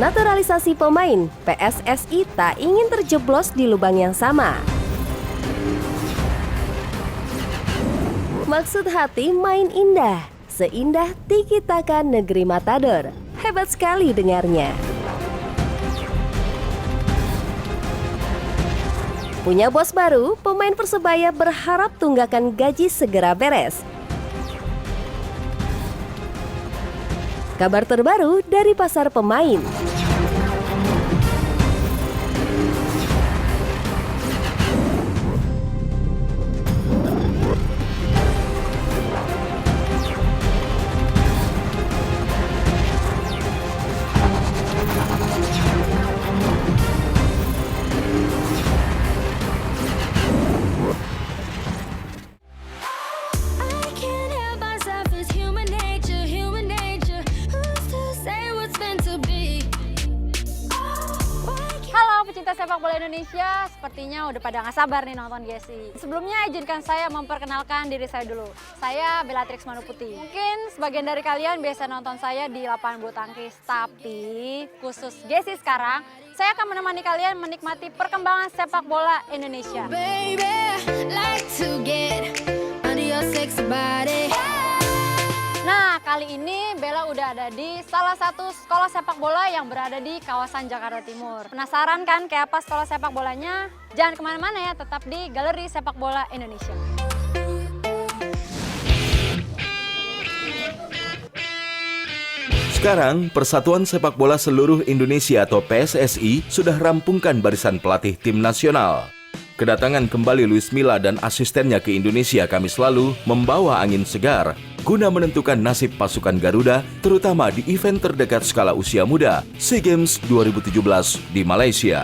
Naturalisasi pemain, PSSI tak ingin terjeblos di lubang yang sama. Maksud hati main indah, seindah Tiki Taka Negeri Matador. Hebat sekali dengarnya. Punya bos baru, pemain Persebaya berharap tunggakan gaji segera beres. Kabar terbaru dari pasar pemain. Pecinta sepak bola Indonesia, sepertinya udah pada nggak sabar nih nonton GSI. Sebelumnya izinkan saya memperkenalkan diri saya dulu. Saya Bellatrix Manuputi. Mungkin sebagian dari kalian biasa nonton saya di lapangan bulu tangkis, tapi khusus GSI sekarang, saya akan menemani kalian menikmati perkembangan sepak bola Indonesia. Nah, kali ini Bella udah ada di salah satu sekolah sepak bola yang berada di kawasan Jakarta Timur. Penasaran kan kayak apa sekolah sepak bolanya? Jangan kemana-mana ya, tetap di Galeri Sepak Bola Indonesia. Sekarang, Persatuan Sepak Bola Seluruh Indonesia atau PSSI sudah rampungkan barisan pelatih tim nasional. Kedatangan kembali Luis Milla dan asistennya ke Indonesia Kamis lalu membawa angin segar guna menentukan nasib pasukan Garuda, terutama di event terdekat skala usia muda, SEA Games 2017 di Malaysia.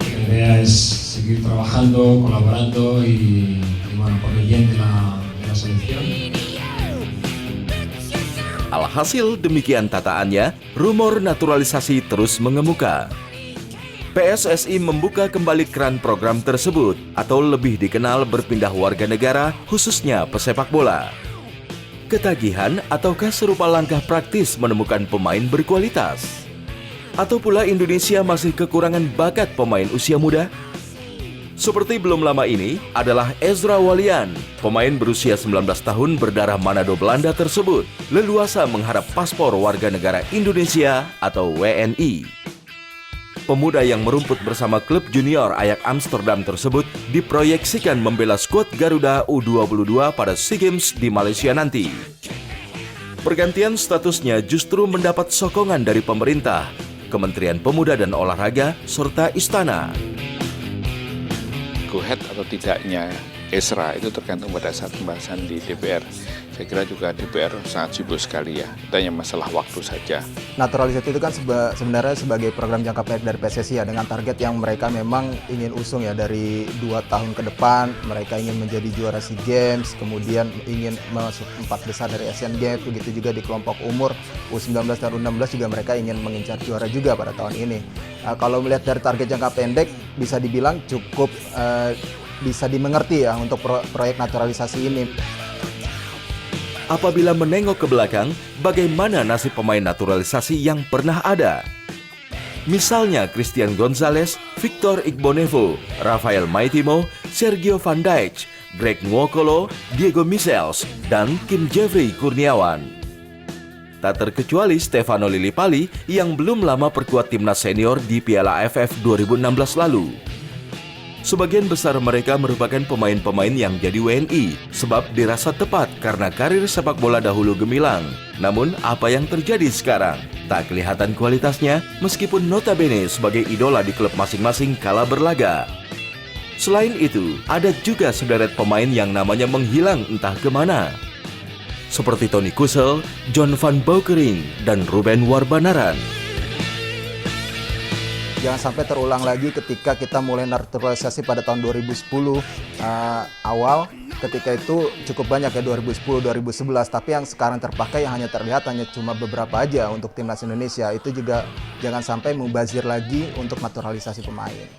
La idea es seguir trabajando, colaborando y bueno, por el bien de la selección. Alhasil demikian tataannya, rumor naturalisasi terus mengemuka. PSSI membuka kembali keran program tersebut atau lebih dikenal berpindah warga negara khususnya pesepak bola. Ketagihan ataukah serupa langkah praktis menemukan pemain berkualitas? Atau pula Indonesia masih kekurangan bakat pemain usia muda? Seperti belum lama ini adalah Ezra Walian, pemain berusia 19 tahun berdarah Manado Belanda tersebut, leluasa mengharap paspor warga negara Indonesia atau WNI. Pemuda yang merumput bersama klub junior Ajax Amsterdam tersebut diproyeksikan membela skuad Garuda U22 pada SEA Games di Malaysia nanti. Pergantian statusnya justru mendapat sokongan dari pemerintah, Kementerian Pemuda dan Olahraga, serta Istana. Go ahead atau tidaknya Ezra itu tergantung pada saat pembahasan di DPR. Saya kira juga DPR sangat sibuk sekali ya, itu hanya masalah waktu saja. Naturalisasi itu kan sebenarnya sebagai program jangka pendek dari PSSI ya, dengan target yang mereka memang ingin usung ya dari 2 tahun ke depan. Mereka ingin menjadi juara SEA Games, kemudian ingin masuk 4 besar dari Asian Games, begitu juga di kelompok umur U19 dan U16 juga mereka ingin mengincar juara juga pada tahun ini. Kalau melihat dari target jangka pendek, bisa dibilang cukup bisa dimengerti ya untuk proyek naturalisasi ini. Apabila menengok ke belakang, bagaimana nasib pemain naturalisasi yang pernah ada? Misalnya Christian Gonzalez, Victor Igbonevo, Rafael Maitimo, Sergio Van Dijk, Greg Nwokolo, Diego Michels, dan Kim Jeffrey Kurniawan. Tak terkecuali Stefano Lillipali yang belum lama perkuat timnas senior di Piala AFF 2016 lalu. Sebagian besar mereka merupakan pemain-pemain yang jadi WNI, sebab dirasa tepat karena karir sepak bola dahulu gemilang. Namun, apa yang terjadi sekarang? Tak kelihatan kualitasnya, meskipun notabene sebagai idola di klub masing-masing kala berlaga. Selain itu, ada juga sederet pemain yang namanya menghilang entah kemana. Seperti Tony Kusel, John van Beukering, dan Ruben Warbanaran. Jangan sampai terulang lagi ketika kita mulai naturalisasi pada tahun 2010 awal. Ketika itu cukup banyak ya 2010-2011, tapi yang sekarang terpakai yang hanya terlihat hanya cuma beberapa aja untuk timnas Indonesia. Itu juga jangan sampai mubazir lagi untuk naturalisasi pemain.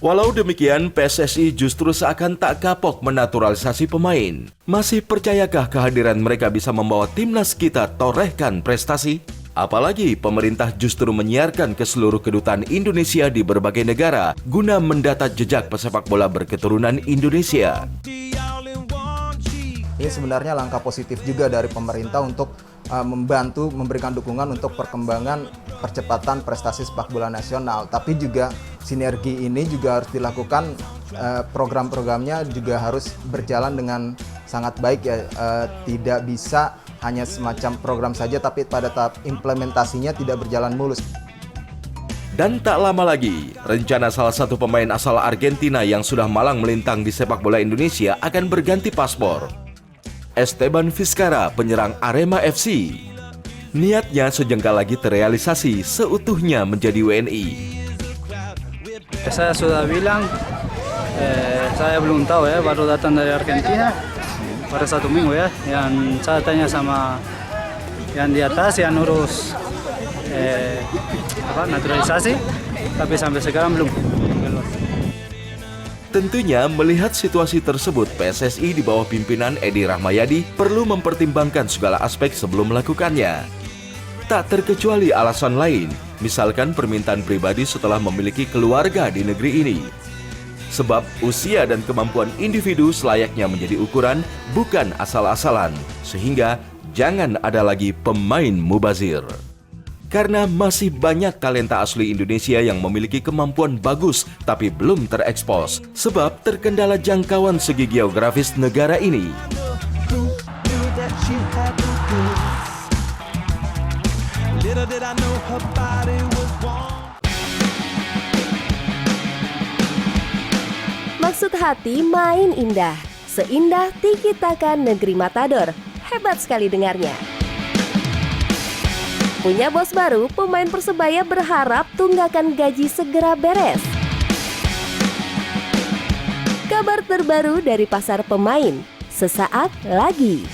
Walau demikian, PSSI justru seakan tak kapok menaturalisasi pemain. Masih percayakah kehadiran mereka bisa membawa timnas kita torehkan prestasi? Apalagi pemerintah justru menyiarkan ke seluruh kedutaan Indonesia di berbagai negara guna mendata jejak pesepak bola berketurunan Indonesia. Ini sebenarnya langkah positif juga dari pemerintah untuk membantu memberikan dukungan untuk perkembangan percepatan prestasi sepak bola nasional. Tapi juga sinergi ini juga harus dilakukan, program-programnya juga harus berjalan dengan sangat baik ya. Tidak bisa hanya semacam program saja tapi pada tahap implementasinya tidak berjalan mulus. Dan tak lama lagi, rencana salah satu pemain asal Argentina yang sudah malang melintang di sepak bola Indonesia akan berganti paspor. Esteban Vizcara, penyerang Arema FC. Niatnya sejengkal lagi terrealisasi seutuhnya menjadi WNI. Saya sudah bilang, saya belum tahu ya, baru datang dari Argentina pada 1 minggu ya. Yang saya tanya sama yang di atas yang urus naturalisasi, tapi sampai sekarang belum. Tentunya melihat situasi tersebut, PSSI di bawah pimpinan Edi Rahmayadi perlu mempertimbangkan segala aspek sebelum melakukannya. Tak terkecuali alasan lain, misalkan permintaan pribadi setelah memiliki keluarga di negeri ini. Sebab usia dan kemampuan individu selayaknya menjadi ukuran, bukan asal-asalan. Sehingga jangan ada lagi pemain mubazir. Karena masih banyak talenta asli Indonesia yang memiliki kemampuan bagus tapi belum terekspos sebab terkendala jangkauan segi geografis negara ini. Maksud hati main indah, seindah Tiki Taka Negeri Matador. Hebat sekali dengarnya. Punya bos baru, pemain Persebaya berharap tunggakan gaji segera beres. Kabar terbaru dari pasar pemain, sesaat lagi.